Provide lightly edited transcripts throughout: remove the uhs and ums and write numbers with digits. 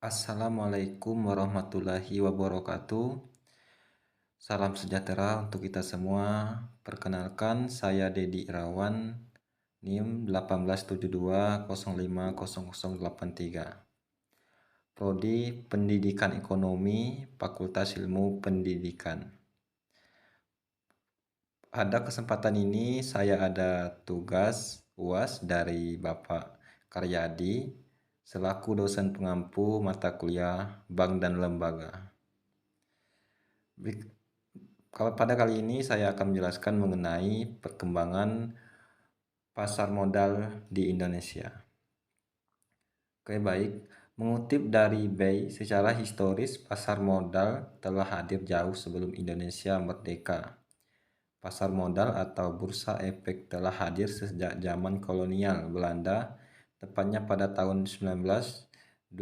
Assalamualaikum warahmatullahi wabarakatuh. Salam sejahtera untuk kita semua. Perkenalkan, saya Dedi Irawan, NIM 1872050083. Prodi Pendidikan Ekonomi, Fakultas Ilmu Pendidikan. Pada kesempatan ini saya ada tugas UAS dari Bapak Karyadi selaku dosen pengampu mata kuliah Bank dan Lembaga. Pada kali ini saya akan menjelaskan mengenai perkembangan pasar modal di Indonesia. Oke, baik. Mengutip dari BEI, secara historis pasar modal telah hadir jauh sebelum Indonesia merdeka. Pasar modal atau bursa efek telah hadir sejak zaman kolonial Belanda, tepatnya pada tahun 1912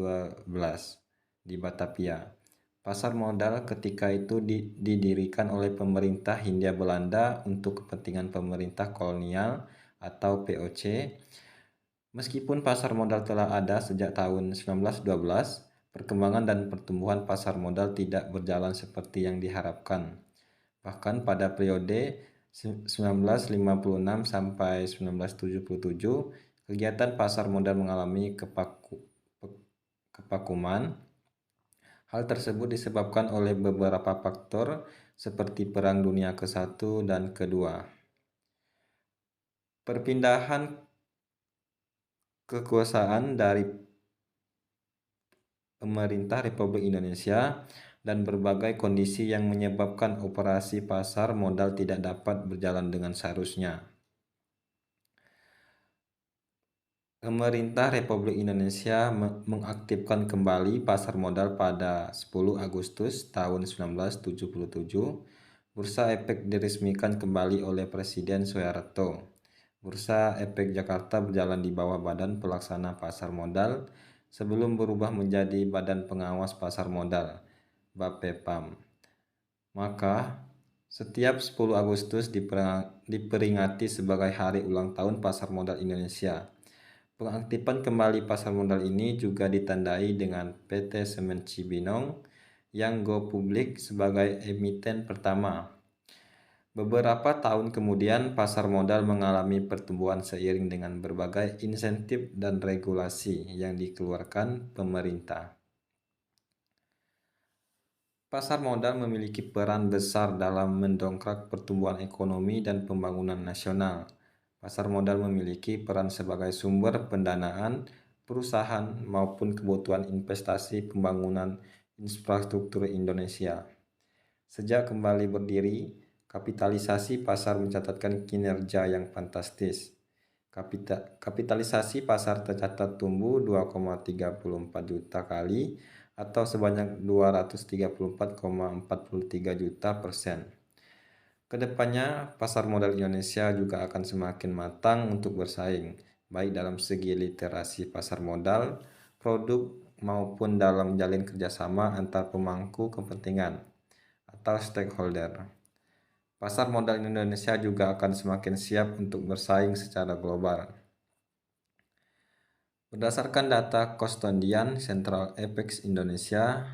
di Batavia. Pasar modal ketika itu didirikan oleh pemerintah Hindia Belanda untuk kepentingan pemerintah kolonial atau POC. Meskipun pasar modal telah ada sejak tahun 1912, perkembangan dan pertumbuhan pasar modal tidak berjalan seperti yang diharapkan. Bahkan pada periode 1956 sampai 1977, kegiatan pasar modal mengalami kevakuman. Hal tersebut disebabkan oleh beberapa faktor seperti Perang Dunia ke-1 dan ke-2. Perpindahan kekuasaan dari pemerintah Republik Indonesia dan berbagai kondisi yang menyebabkan operasi pasar modal tidak dapat berjalan dengan seharusnya. Pemerintah Republik Indonesia mengaktifkan kembali pasar modal pada 10 Agustus tahun 1977. Bursa Efek diresmikan kembali oleh Presiden Soeharto. Bursa Efek Jakarta berjalan di bawah Badan Pelaksana Pasar Modal sebelum berubah menjadi Badan Pengawas Pasar Modal, BAPEPAM. Maka, setiap 10 Agustus diperingati sebagai hari ulang tahun Pasar Modal Indonesia. Pengaktifan kembali pasar modal ini juga ditandai dengan PT Semen Cibinong yang go publik sebagai emiten pertama. Beberapa tahun kemudian, pasar modal mengalami pertumbuhan seiring dengan berbagai insentif dan regulasi yang dikeluarkan pemerintah. Pasar modal memiliki peran besar dalam mendongkrak pertumbuhan ekonomi dan pembangunan nasional. Pasar modal memiliki peran sebagai sumber pendanaan perusahaan maupun kebutuhan investasi pembangunan infrastruktur Indonesia. Sejak kembali berdiri, kapitalisasi pasar mencatatkan kinerja yang fantastis. Kapitalisasi pasar tercatat tumbuh 2,34 juta kali atau sebanyak 234,43 juta %. Kedepannya, pasar modal Indonesia juga akan semakin matang untuk bersaing, baik dalam segi literasi pasar modal, produk, maupun dalam menjalin kerjasama antar pemangku kepentingan atau stakeholder. Pasar modal Indonesia juga akan semakin siap untuk bersaing secara global. Berdasarkan data Custodian Central FX Indonesia,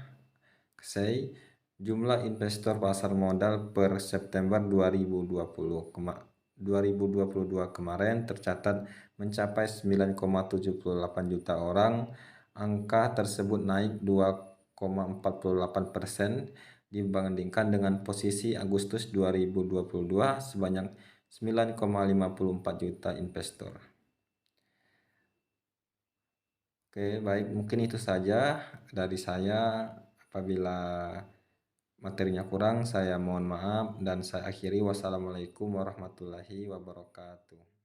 KSEI, jumlah investor pasar modal per September 2022 kemarin tercatat mencapai 9,78 juta orang. Angka tersebut naik 2,48% dibandingkan dengan posisi Agustus 2022 sebanyak 9,54 juta investor. Oke, baik, mungkin itu saja dari saya. Apabila materinya kurang, saya mohon maaf dan saya akhiri. Wassalamualaikum warahmatullahi wabarakatuh.